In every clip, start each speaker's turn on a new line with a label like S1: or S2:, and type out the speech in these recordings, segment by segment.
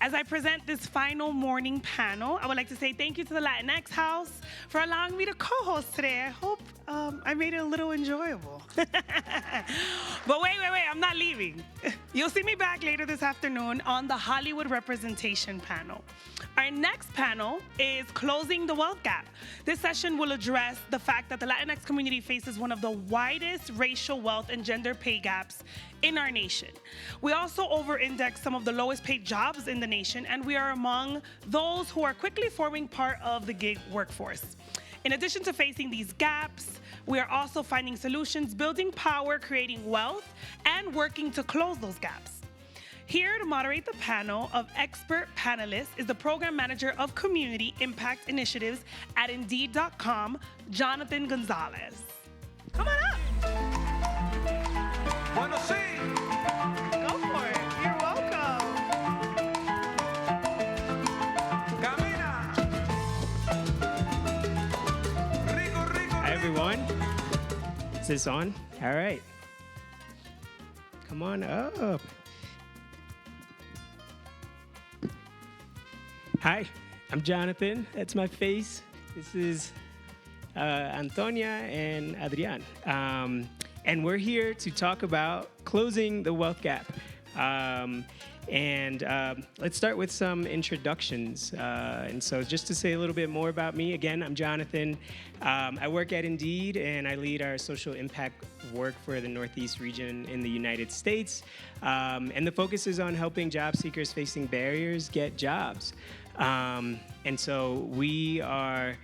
S1: As I present this final morning panel, I would like to say thank you to the Latinx House for allowing me to co-host today. I hope I made it a little enjoyable. But wait, I'm not leaving. You'll see me back later this afternoon on the Hollywood Representation panel. Our next panel is Closing the Wealth Gap. This session will address the fact that the Latinx community faces one of the widest racial wealth and gender pay gaps in our nation. We also over-index some of the lowest paid jobs in the nation, and we are among those who are quickly forming part of the gig workforce. In addition to facing these gaps, we are also finding solutions, building power, creating wealth, and working to close those gaps. Here to moderate the panel of expert panelists is the Program Manager of Community Impact Initiatives at Indeed.com, Jonathan Gonzalez. Come on up.
S2: Bueno, sí.
S1: Go for it. You're welcome.
S2: Camina. Rico, rico,
S3: Hi, everyone. Is this on? All right. Come on up. Hi, I'm Jonathan. That's my face. This is Antonia and Adrian. And we're here to talk about closing the wealth gap. Let's start with some introductions. And so just to say a little bit more about me, again, I'm Jonathan. I work at Indeed, and I lead our social impact work for the Northeast region in the United States. And the focus is on helping job seekers facing barriers get jobs. And so we are,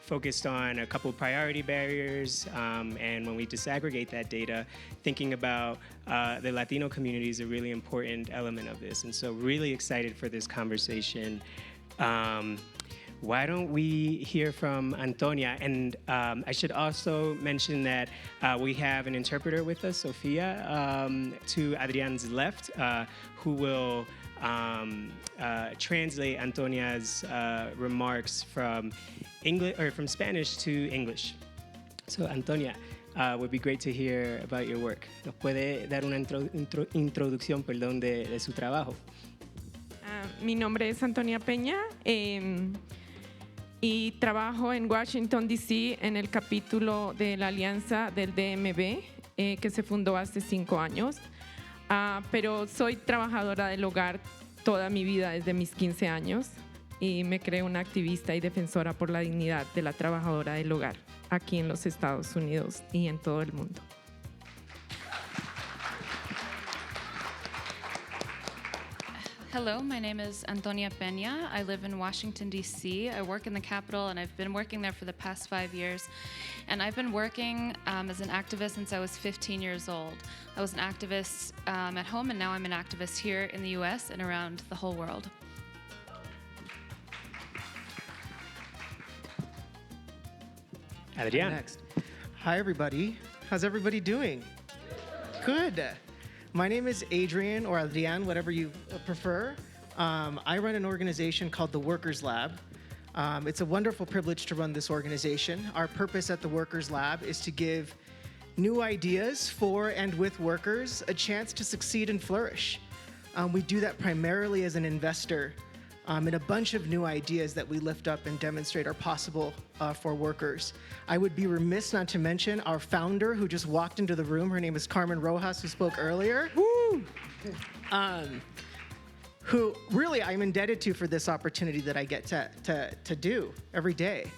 S3: focused on a couple priority barriers, and when we disaggregate that data, thinking about the Latino community is a really important element of this. And so really excited for this conversation. Why don't we hear from Antonia? And I should also mention that we have an interpreter with us, Sofia, to Adrian's left, who will translate Antonia's remarks from English or from Spanish to English. So, Antonia, would be great to hear about your work. ¿Nos puede dar una introducción, de su trabajo?
S4: Mi nombre es Antonia Peña y trabajo en Washington, D.C. en el capítulo de la Alianza del DMV que se fundó hace 5 años. Pero soy trabajadora del hogar toda mi vida desde mis 15 años y me creé una activista y defensora por la dignidad de la trabajadora del hogar aquí en los Estados Unidos y en todo el mundo.
S5: Hello, my name is Antonia Peña. I live in Washington, D.C. I work in the Capitol, and I've been working there for the past 5 years. And I've been working as an activist since I was 15 years old. I was an activist at home, and now I'm an activist here in the U.S. and around the whole world.
S3: Adrian.
S6: Next. Hi, everybody. How's everybody doing? Good. My name is Adrian, or Adrian, whatever you prefer. I run an organization called the Workers Lab. It's a wonderful privilege to run this organization. Our purpose at the Workers Lab is to give new ideas for and with workers a chance to succeed and flourish. We do that primarily as an investor in a bunch of new ideas that we lift up and demonstrate are possible for workers. I would be remiss not to mention our founder who just walked into the room. Her name is Carmen Rojas, who spoke earlier. Woo! Who really I'm indebted to for this opportunity that I get to do every day.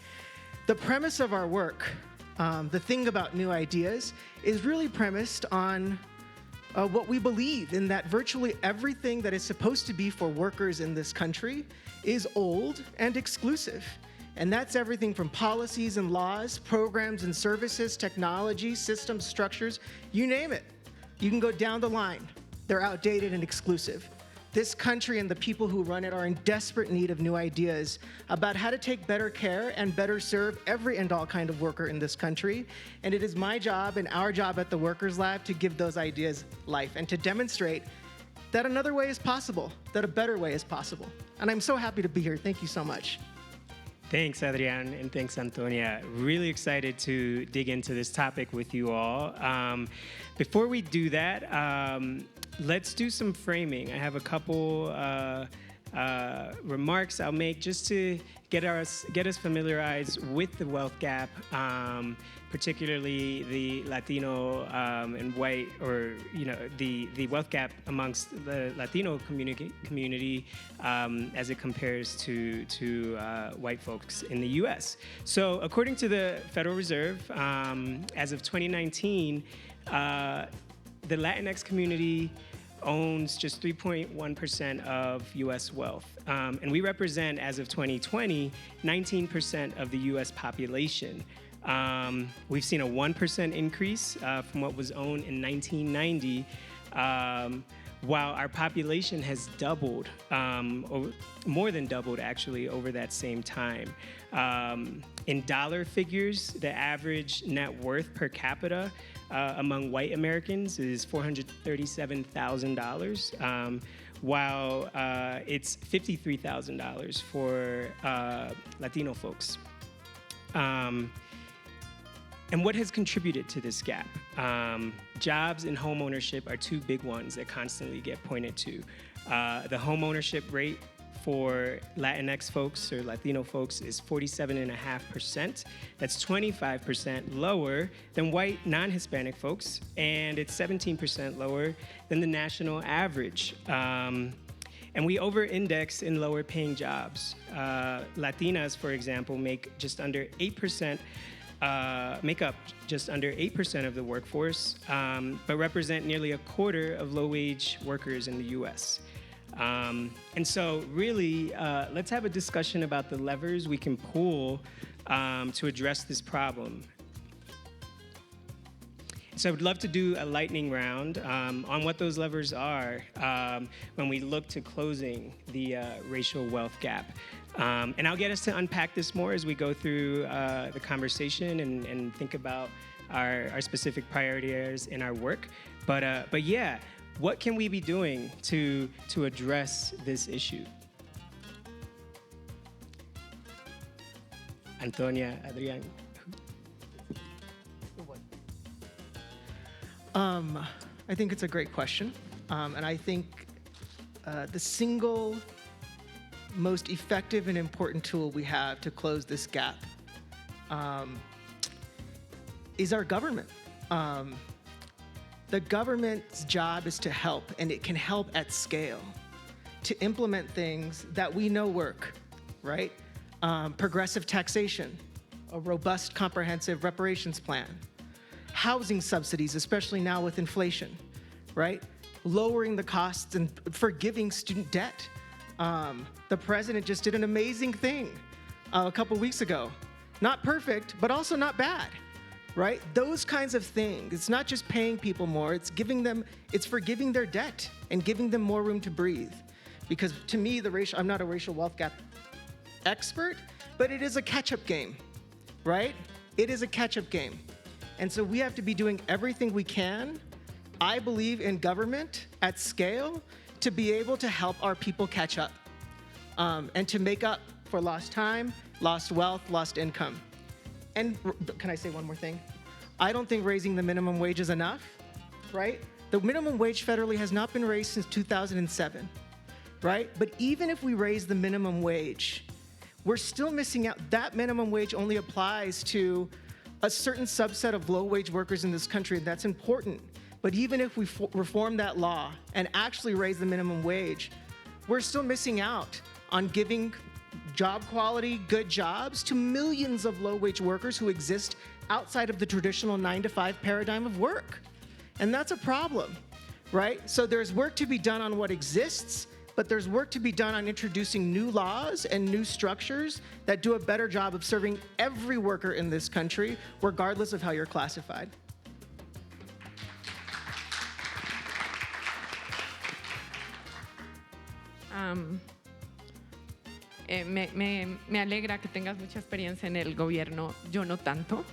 S6: The premise of our work, the thing about new ideas, is really premised on what we believe in that virtually everything that is supposed to be for workers in this country is old and exclusive. And that's everything from policies and laws, programs and services, technology, systems, structures, you name it. You can go down the line. They're outdated and exclusive. This country and the people who run it are in desperate need of new ideas about how to take better care and better serve every and all kind of worker in this country. And it is my job and our job at the Workers Lab to give those ideas life and to demonstrate that another way is possible, that a better way is possible. And I'm so happy to be here. Thank you so much.
S3: Thanks, Adrian, and thanks, Antonia. Really excited to dig into this topic with you all. Before we do that, let's do some framing. I have a couple remarks I'll make just to get us familiarized with the wealth gap, particularly the Latino and white, or the wealth gap amongst the Latino community as it compares to white folks in the U.S. So, according to the Federal Reserve, as of 2019, the Latinx community owns just 3.1% of U.S. wealth. And we represent, as of 2020, 19% of the U.S. population. We've seen a 1% increase from what was owned in 1990, while our population has doubled, more than doubled actually, over that same time. In dollar figures, the average net worth per capita among white Americans is $437,000, while it's $53,000 for Latino folks. And what has contributed to this gap? Jobs and home ownership are two big ones that constantly get pointed to. The home ownership rate for Latinx folks or Latino folks is 47.5%. That's 25% lower than white non-Hispanic folks, and it's 17% lower than the national average. And we over-index in lower-paying jobs. Latinas, for example, make up just under 8% of the workforce, but represent nearly a quarter of low-wage workers in the U.S. And so really, let's have a discussion about the levers we can pull to address this problem. So I would love to do a lightning round on what those levers are when we look to closing the racial wealth gap. And I'll get us to unpack this more as we go through the conversation and think about our specific priorities in our work. But yeah, what can we be doing to address this issue? Antonia, Adrian.
S6: I think it's a great question. And I think the single most effective and important tool we have to close this gap is our government. The government's job is to help, and it can help at scale, to implement things that we know work, right? Progressive taxation, a robust, comprehensive reparations plan, housing subsidies, especially now with inflation, right? Lowering the costs and forgiving student debt. The president just did an amazing thing a couple weeks ago. Not perfect, but also not bad, right? Those kinds of things. It's not just paying people more, it's forgiving their debt and giving them more room to breathe. Because to me, I'm not a racial wealth gap expert, but it is a catch-up game, right? It is a catch-up game. And so we have to be doing everything we can, I believe, in government at scale to be able to help our people catch up and to make up for lost time, lost wealth, lost income. And can I say one more thing? I don't think raising the minimum wage is enough, right? The minimum wage federally has not been raised since 2007, right? But even if we raise the minimum wage, we're still missing out. That minimum wage only applies to a certain subset of low-wage workers in this country, and that's important. But even if we reform that law and actually raise the minimum wage, we're still missing out on giving job quality, good jobs to millions of low-wage workers who exist outside of the traditional 9-to-5 paradigm of work. And that's a problem, right? So there's work to be done on what exists, but there's work to be done on introducing new laws and new structures that do a better job of serving every worker in this country, regardless of how you're classified.
S4: Me alegra que tengas mucha experiencia en el gobierno, yo no tanto,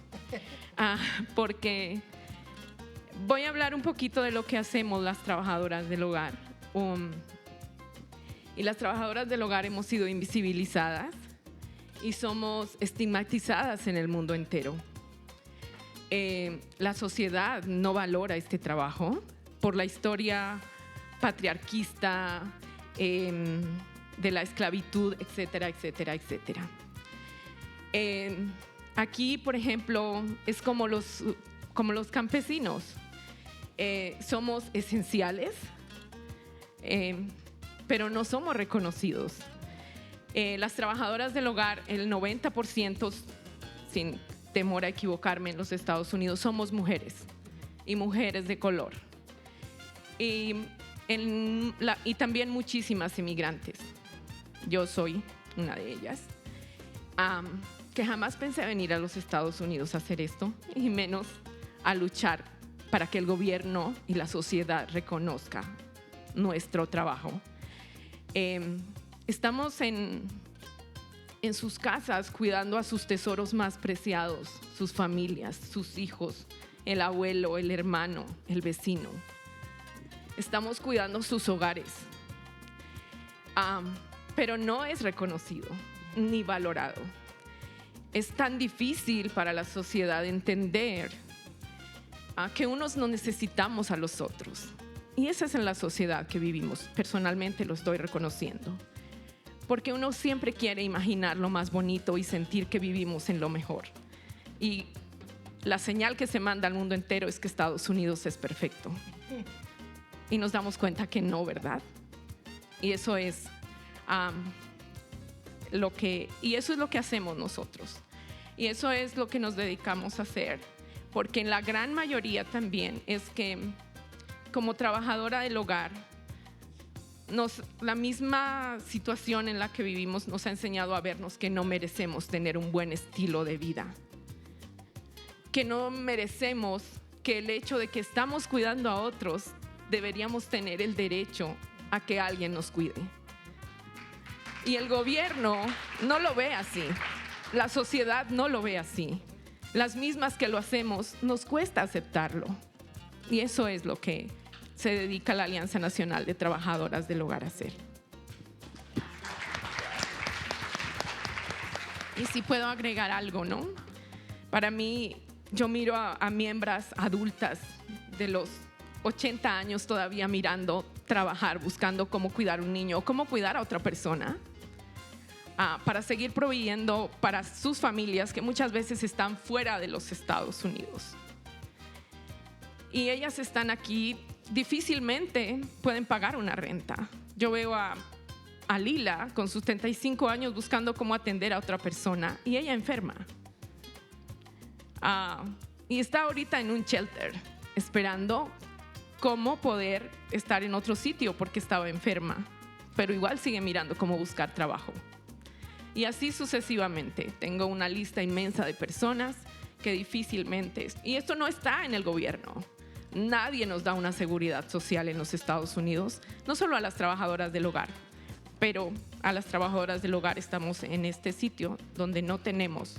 S4: porque voy a hablar un poquito de lo que hacemos las trabajadoras del hogar. Y las trabajadoras del hogar hemos sido invisibilizadas y somos estigmatizadas en el mundo entero. La sociedad no valora este trabajo por la historia patriarquista, de la esclavitud, etcétera, etcétera, etcétera. Aquí, por ejemplo, es como los campesinos. Somos esenciales, pero no somos reconocidos. Las trabajadoras del hogar, el 90%, sin temor a equivocarme, en los Estados Unidos, somos mujeres y mujeres de color. Y también muchísimas inmigrantes. Yo soy una de ellas, que jamás pensé venir a los Estados Unidos a hacer esto, y menos a luchar para que el gobierno y la sociedad reconozca nuestro trabajo. Estamos en sus casas cuidando a sus tesoros más preciados, sus familias, sus hijos, el abuelo, el hermano, el vecino. Estamos cuidando sus hogares, pero no es reconocido ni valorado. Es tan difícil para la sociedad entender que unos no necesitamos a los otros. Y esa es en la sociedad que vivimos. Personalmente lo estoy reconociendo. Porque uno siempre quiere imaginar lo más bonito y sentir que vivimos en lo mejor. Y la señal que se manda al mundo entero es que Estados Unidos es perfecto. Y nos damos cuenta que no, ¿verdad? Y eso es lo que hacemos nosotros. Y eso es lo que nos dedicamos a hacer. Porque en la gran mayoría también es que, como trabajadora del hogar, la misma situación en la que vivimos nos ha enseñado a vernos que no merecemos tener un buen estilo de vida. Que no merecemos que el hecho de que estamos cuidando a otros, deberíamos tener el derecho a que alguien nos cuide. Y el gobierno no lo ve así. La sociedad no lo ve así. Las mismas que lo hacemos, nos cuesta aceptarlo. Y eso es lo que se dedica la Alianza Nacional de Trabajadoras del Hogar a hacer. Y si puedo agregar algo, ¿no? Para mí, yo miro a miembros adultas de los 80 años todavía mirando, trabajar, buscando cómo cuidar a un niño o cómo cuidar a otra persona, para seguir proveyendo para sus familias que muchas veces están fuera de los Estados Unidos. Y ellas están aquí, difícilmente pueden pagar una renta. Yo veo a Lila con sus 35 años buscando cómo atender a otra persona y ella enferma. Y está ahorita en un shelter esperando cómo poder estar en otro sitio porque estaba enferma, pero igual sigue mirando cómo buscar trabajo. Y así sucesivamente. Tengo una lista inmensa de personas que difícilmente, y esto no está en el gobierno. Nadie nos da una seguridad social en los Estados Unidos, no solo a las trabajadoras del hogar, pero a las trabajadoras del hogar estamos en este sitio donde no tenemos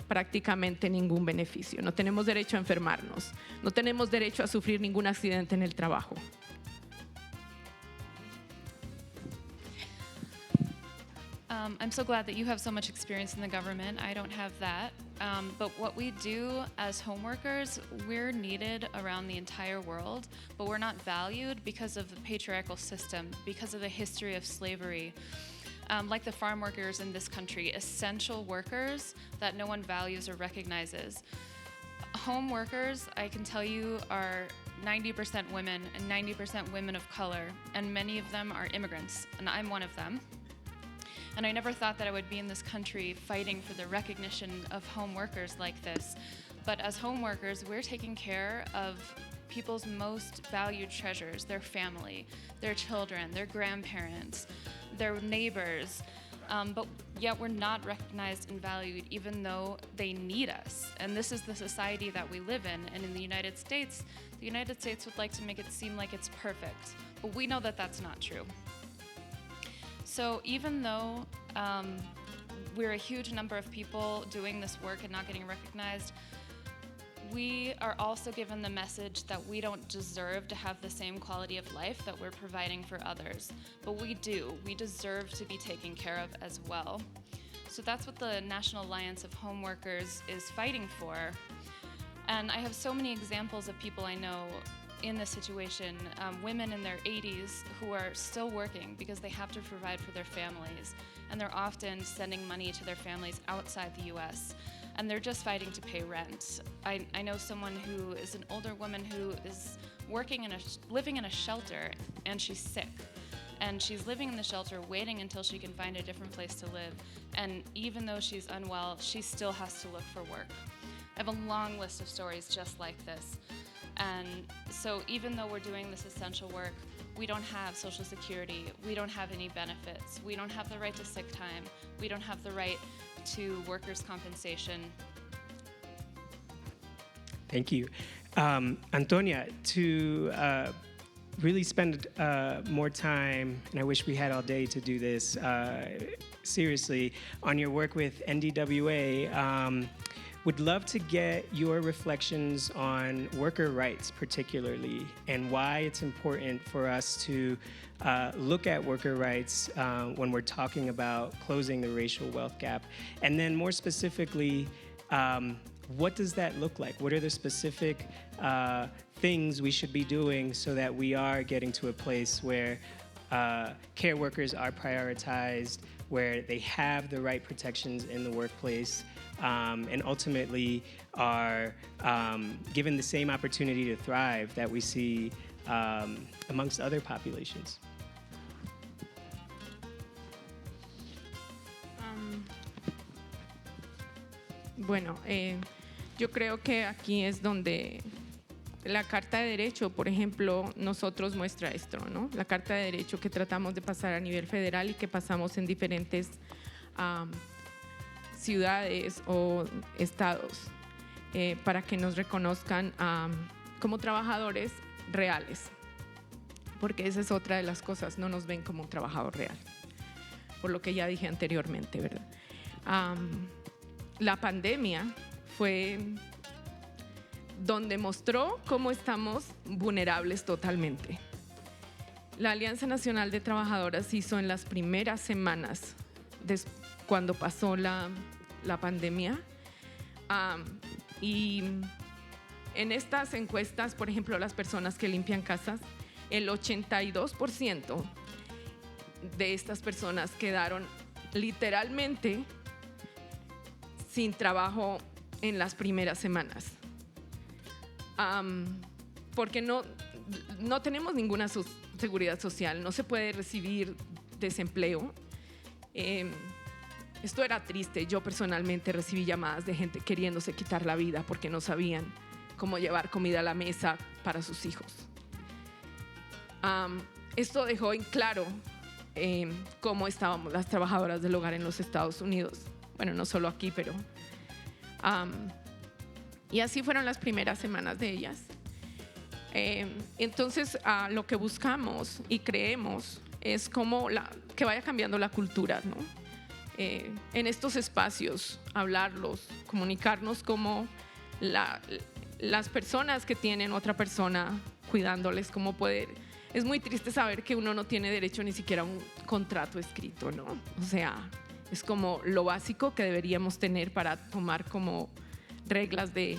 S4: prácticamente ningún beneficio. No tenemos derecho a enfermarnos, no tenemos derecho a sufrir ningún accidente en el trabajo.
S5: I'm so glad that you have so much experience in the government. I don't have that. But what we do as home workers, we're needed around the entire world, but we're not valued because of the patriarchal system, because of the history of slavery. Like the farm workers in this country, essential workers that no one values or recognizes. Home workers, I can tell you, are 90% women and 90% women of color, and many of them are immigrants, and I'm one of them. And I never thought that I would be in this country fighting for the recognition of home workers like this. But as home workers, we're taking care of people's most valued treasures, their family, their children, their grandparents, their neighbors. But yet we're not recognized and valued even though they need us. And this is the society that we live in. And in the United States would like to make it seem like it's perfect. But we know that that's not true. So even though we're a huge number of people doing this work and not getting recognized, we are also given the message that we don't deserve to have the same quality of life that we're providing for others. But we do. We deserve to be taken care of as well. So that's what the National Alliance of Home Workers is fighting for. And I have so many examples of people I know in this situation, women in their 80s who are still working because they have to provide for their families. And they're often sending money to their families outside the US. And they're just fighting to pay rent. I know someone who is an older woman who is living in a shelter, and she's sick. And she's living in the shelter, waiting until she can find a different place to live. And even though she's unwell, she still has to look for work. I have a long list of stories just like this. And so even though we're doing this essential work, we don't have Social Security, we don't have any benefits, we don't have the right to sick time, we don't have the right to workers' compensation.
S3: Thank you. Antonia, to really spend more time, and I wish we had all day to do this, seriously, on your work with NDWA, would love to get your reflections on worker rights particularly, and why it's important for us to look at worker rights when we're talking about closing the racial wealth gap. And then more specifically, what does that look like? What are the specific things we should be doing so that we are getting to a place where care workers are prioritized, where they have the right protections in the workplace, and ultimately are given the same opportunity to thrive that we see amongst other populations?
S4: Bueno, yo creo que aquí es donde la Carta de Derecho, por ejemplo, nosotros muestra esto, ¿no? La Carta de Derecho que tratamos de pasar a nivel federal y que pasamos en diferentes ciudades o estados para que nos reconozcan como trabajadores reales, porque esa es otra de las cosas, no nos ven como un trabajador real, por lo que ya dije anteriormente, ¿verdad? La pandemia fue donde mostró cómo estamos vulnerables totalmente. La Alianza Nacional de Trabajadoras hizo en las primeras semanas cuando pasó la pandemia, y en estas encuestas, por ejemplo, las personas que limpian casas, el 82% de estas personas quedaron literalmente sin trabajo en las primeras semanas, porque no tenemos ninguna seguridad social, no se puede recibir desempleo. Esto era triste. Yo personalmente recibí llamadas de gente queriéndose quitar la vida porque no sabían cómo llevar comida a la mesa para sus hijos. Esto dejó en claro cómo estábamos las trabajadoras del hogar en los Estados Unidos. Bueno, no solo aquí, pero... y así fueron las primeras semanas de ellas. Entonces, lo que buscamos y creemos es que vaya cambiando la cultura, ¿no? En estos espacios, hablarlos, comunicarnos como las personas que tienen otra persona cuidándoles, cómo poder... Es muy triste saber que uno no tiene derecho ni siquiera a un contrato escrito, ¿no? O sea, es como lo básico que deberíamos tener para tomar como reglas de,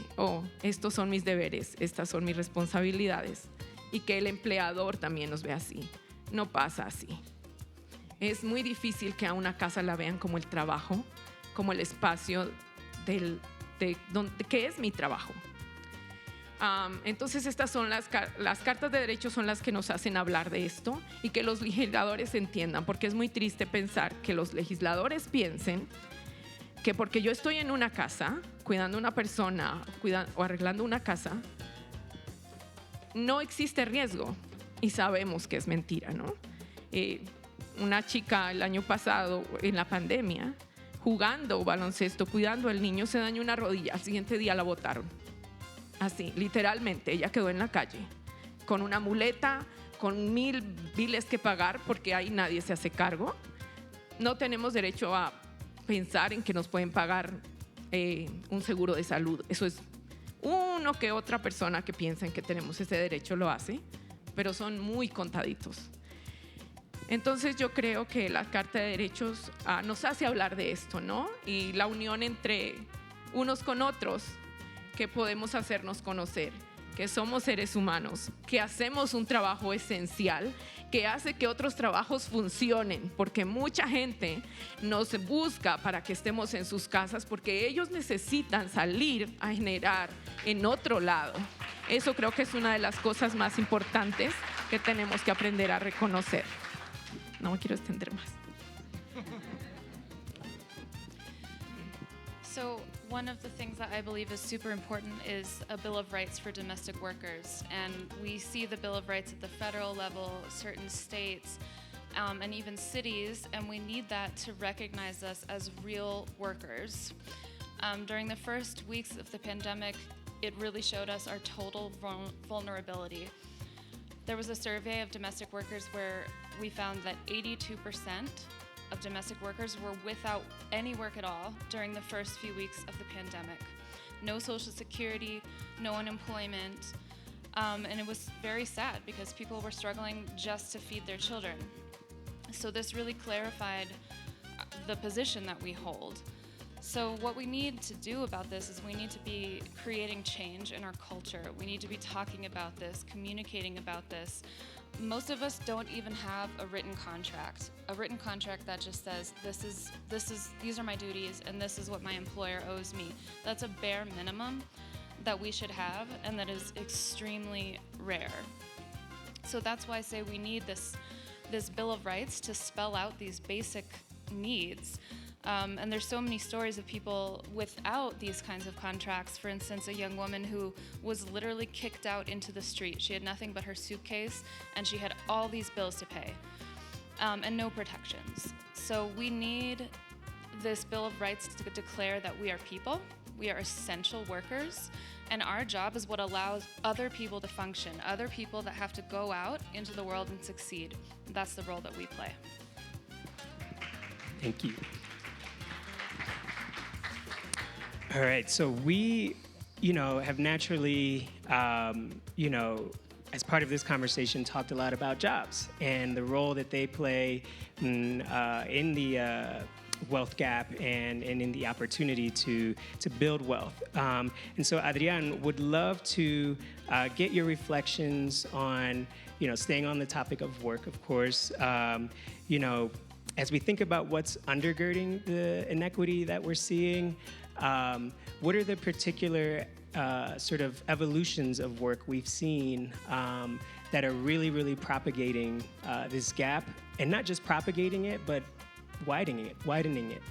S4: estos son mis deberes, estas son mis responsabilidades, y que el empleador también nos vea así. No pasa así. Es muy difícil que a una casa la vean como el trabajo, como el espacio que es mi trabajo. Entonces estas son las cartas de derechos, son las que nos hacen hablar de esto y que los legisladores entiendan, porque es muy triste pensar que los legisladores piensen que porque yo estoy en una casa cuidando a una persona o arreglando una casa, no existe riesgo, y sabemos que es mentira, ¿no? Una chica el año pasado en la pandemia, jugando baloncesto, cuidando al niño, se dañó una rodilla, al siguiente día la botaron. Así, literalmente, ella quedó en la calle, con una muleta, con 1000 biles que pagar, porque ahí nadie se hace cargo. No tenemos derecho a pensar en que nos pueden pagar un seguro de salud. Eso es uno que otra persona que piensa en que tenemos ese derecho lo hace, pero son muy contaditos. Entonces yo creo que la Carta de Derechos nos hace hablar de esto, ¿no? Y la unión entre unos con otros, que podemos hacernos conocer, que somos seres humanos, que hacemos un trabajo esencial, que hace que otros trabajos funcionen, porque mucha gente nos busca para que estemos en sus casas, porque ellos necesitan salir a generar en otro lado. Eso creo que es una de las cosas más importantes que tenemos que aprender a reconocer. No me quiero extender más.
S5: So one of the things that I believe is super important is a Bill of Rights for domestic workers. And we see the Bill of Rights at the federal level, certain states, and even cities, and we need that to recognize us as real workers. During the first weeks of the pandemic, it really showed us our total vulnerability. There was a survey of domestic workers where we found that 82% of domestic workers were without any work at all during the first few weeks of the pandemic. No Social Security, no unemployment, and it was very sad because people were struggling just to feed their children. So this really clarified the position that we hold. So what we need to do about this is we need to be creating change in our culture. We need to be talking about this, communicating about this. Most of us don't even have a written contract that just says these are my duties and this is what my employer owes me. That's a bare minimum that we should have, and that is extremely rare. So that's why I say we need this Bill of Rights to spell out these basic needs. And there's so many stories of people without these kinds of contracts. For instance, a young woman who was literally kicked out into the street. She had nothing but her suitcase, and she had all these bills to pay, and no protections. So we need this Bill of Rights to declare that we are people, we are essential workers, and our job is what allows other people to function, other people that have to go out into the world and succeed. That's the role that we play.
S3: Thank you. All right, so we, have naturally, as part of this conversation, talked a lot about jobs and the role that they play in the wealth gap and in the opportunity to build wealth. And so, Adrian, would love to get your reflections on, staying on the topic of work, of course, as we think about what's undergirding the inequity that we're seeing. What are the particular sort of evolutions of work we've seen that are really, really propagating this gap, and not just propagating it, but widening it?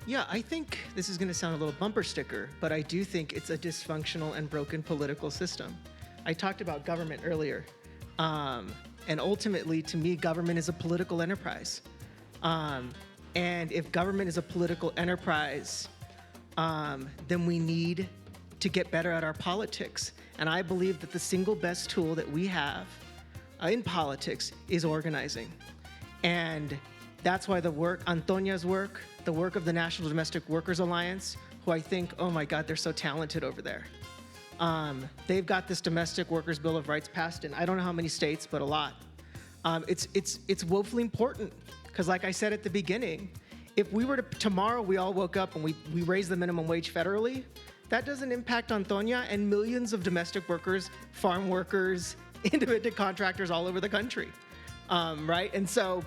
S6: Yeah, I think this is going to sound a little bumper sticker, but I do think it's a dysfunctional and broken political system. I talked about government earlier, and ultimately, to me, government is a political enterprise. And if government is a political enterprise, then we need to get better at our politics. And I believe that the single best tool that we have in politics is organizing. And that's why Antonia's work, the work of the National Domestic Workers Alliance, who I think, oh my God, they're so talented over there. They've got this Domestic Workers Bill of Rights passed in I don't know how many states, but a lot. It's woefully important. Because like I said at the beginning, if we were to, tomorrow we all woke up and we raise the minimum wage federally, that doesn't impact Antonia and millions of domestic workers, farm workers, independent contractors all over the country, right? And so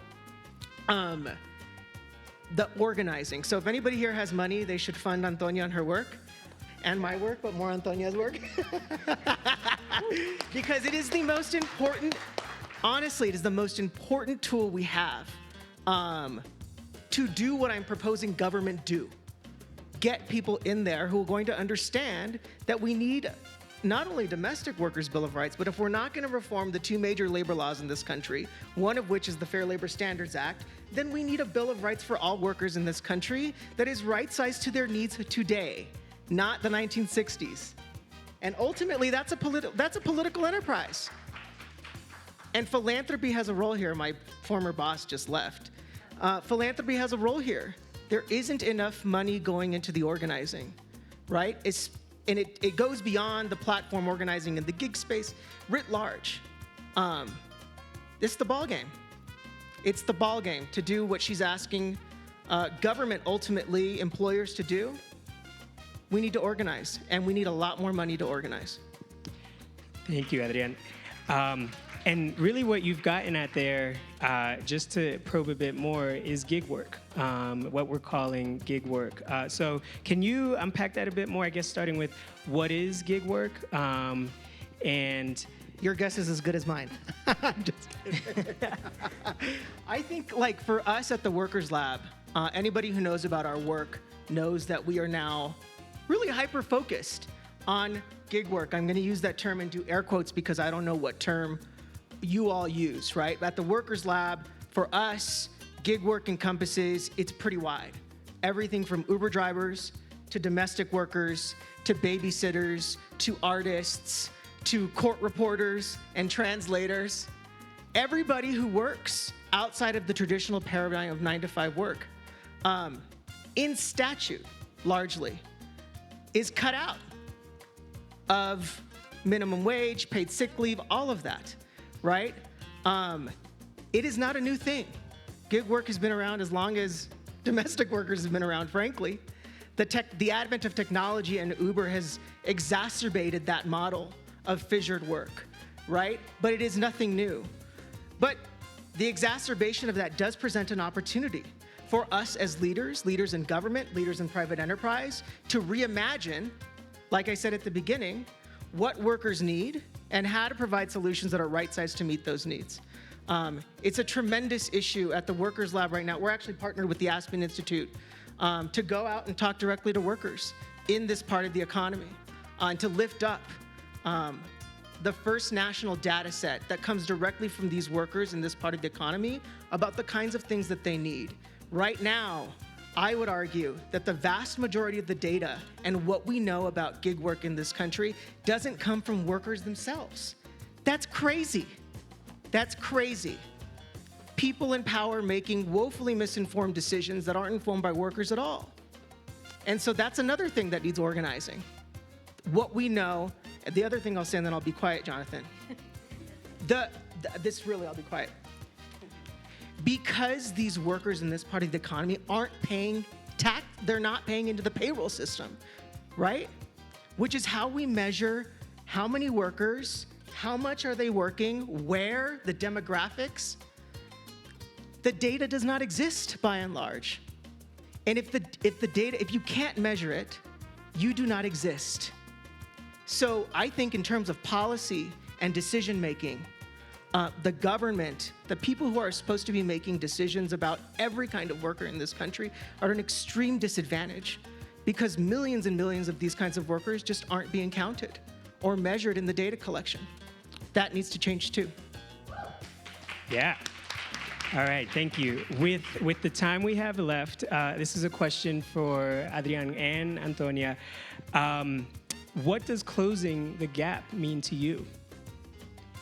S6: the organizing. So if anybody here has money, they should fund Antonia and her work, and my work, but more Antonia's work. Because it is the most important, honestly, it is the most important tool we have to do what I'm proposing government do. Get people in there who are going to understand that we need not only domestic workers' Bill of Rights, but if we're not going to reform the two major labor laws in this country, one of which is the Fair Labor Standards Act, then we need a Bill of Rights for all workers in this country that is right-sized to their needs today, not the 1960s. And ultimately, that's a political enterprise. And philanthropy has a role here. My former boss just left. Philanthropy has a role here. There isn't enough money going into the organizing, right? It goes beyond the platform organizing and the gig space writ large. It's the ball game. It's the ball game to do what she's asking government, ultimately employers, to do. We need to organize, and we need a lot more money to organize.
S3: Thank you, Adrian. And really what you've gotten at there, just to probe a bit more, is gig work, what we're calling gig work. So can you unpack that a bit more, I guess, starting with what is gig work? And
S6: your guess is as good as mine. I'm just kidding. I think, like, for us at the Workers Lab, anybody who knows about our work knows that we are now really hyper-focused on gig work. I'm going to use that term and do air quotes because I don't know what term you all use, right? At the Workers Lab, for us, gig work encompasses, it's pretty wide. Everything from Uber drivers to domestic workers to babysitters to artists to court reporters and translators. Everybody who works outside of the traditional paradigm of 9-to-5 work, in statute, largely, is cut out of minimum wage, paid sick leave, all of that, right? It is not a new thing. Gig work has been around as long as domestic workers have been around, frankly. The advent of technology and Uber has exacerbated that model of fissured work, right? But it is nothing new. But the exacerbation of that does present an opportunity for us as leaders in government, leaders in private enterprise, to reimagine, like I said at the beginning, what workers need and how to provide solutions that are right-sized to meet those needs. It's a tremendous issue at the Workers Lab right now. We're actually partnered with the Aspen Institute to go out and talk directly to workers in this part of the economy and to lift up the first national data set that comes directly from these workers in this part of the economy about the kinds of things that they need. Right now, I would argue that the vast majority of the data and what we know about gig work in this country doesn't come from workers themselves. That's crazy. That's crazy. People in power making woefully misinformed decisions that aren't informed by workers at all. And so that's another thing that needs organizing. What we know, the other thing I'll say, and then I'll be quiet, Jonathan. I'll be quiet. Because these workers in this part of the economy aren't paying tax, they're not paying into the payroll system, right? Which is how we measure how many workers, how much are they working, where, the demographics. The data does not exist by and large. And if you can't measure it, you do not exist. So I think in terms of policy and decision making, the government, the people who are supposed to be making decisions about every kind of worker in this country are at an extreme disadvantage because millions and millions of these kinds of workers just aren't being counted or measured in the data collection. That needs to change too.
S3: yeah. All right, thank you. With the time we have left, this is a question for Adrian and Antonia. What does closing the gap mean to you?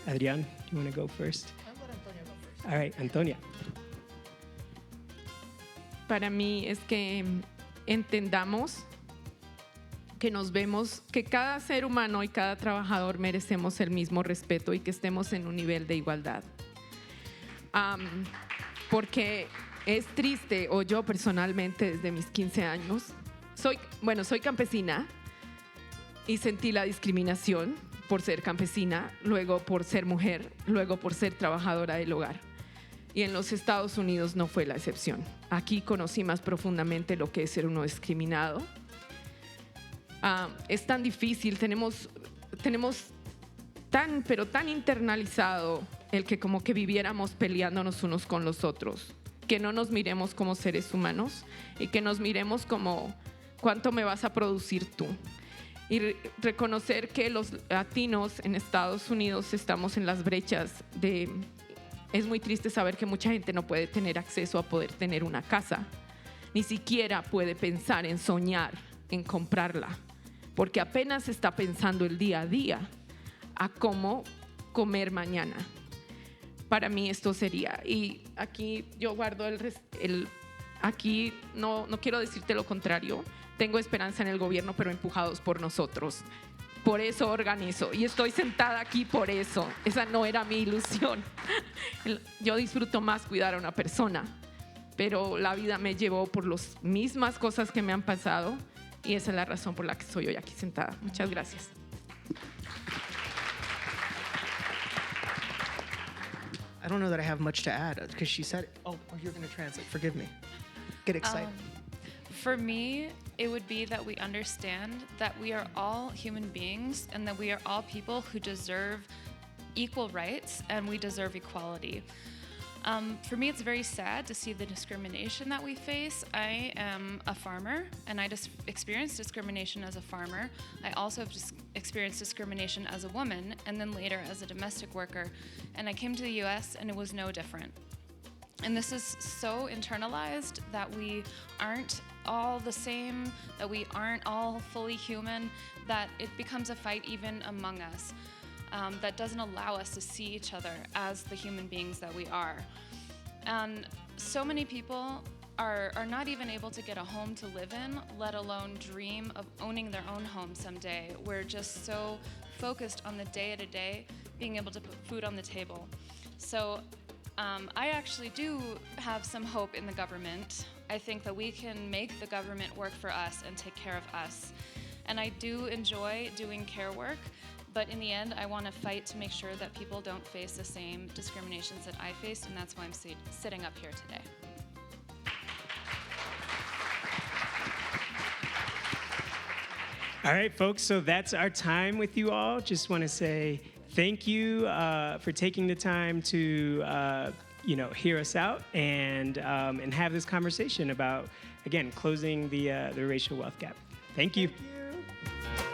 S3: Adrian, do you want to go first?
S6: I'll let Antonia go first.
S3: All right, Antonia.
S4: Para mí es que entendamos que nos vemos, que cada ser humano y cada trabajador merecemos el mismo respeto y que estemos en un nivel de igualdad. Porque es triste, o yo personalmente desde mis 15 años, soy campesina y sentí la discriminación por ser campesina, luego por ser mujer, luego por ser trabajadora del hogar. Y en los Estados Unidos no fue la excepción. Aquí conocí más profundamente lo que es ser uno discriminado. Es tan difícil, tenemos pero tan internalizado el que como que viviéramos peleándonos unos con los otros, que no nos miremos como seres humanos y que nos miremos como cuánto me vas a producir tú. Y reconocer que los latinos en Estados Unidos estamos en las brechas de... Es muy triste saber que mucha gente no puede tener acceso a poder tener una casa, ni siquiera puede pensar en soñar, en comprarla, porque apenas está pensando el día a día a cómo comer mañana. Para mí esto sería, y aquí yo guardo aquí no quiero decirte lo contrario, tengo esperanza en el gobierno, pero empujados por nosotros. Por eso organizo y estoy sentada aquí por eso. Esa no era mi ilusión. Yo disfruto más cuidar a una persona, pero la vida me llevó por las mismas cosas que me han pasado y esa es la razón por la que estoy hoy aquí sentada. Muchas gracias.
S6: I don't know that I have much to add because she said, oh, you're going to translate. Forgive me. Get excited.
S5: For me, it would be that we understand that we are all human beings and that we are all people who deserve equal rights and we deserve equality. For me, it's very sad to see the discrimination that we face. I am a farmer, and I just experienced discrimination as a farmer. I also have just experienced discrimination as a woman, and then later as a domestic worker. And I came to the US, and it was no different. And this is so internalized that we aren't all the same, that we aren't all fully human, that it becomes a fight even among us. That doesn't allow us to see each other as the human beings that we are. And so many people are not even able to get a home to live in, let alone dream of owning their own home someday. We're just so focused on the day-to-day, being able to put food on the table. So I actually do have some hope in the government. I think that we can make the government work for us and take care of us. And I do enjoy doing care work. But in the end, I want to fight to make sure that people don't face the same discriminations that I faced, and that's why I'm sitting up here today.
S3: All right, folks, so that's our time with you all. Just want to say thank you for taking the time to hear us out and have this conversation about, again, closing the racial wealth gap. Thank you.
S6: Thank you.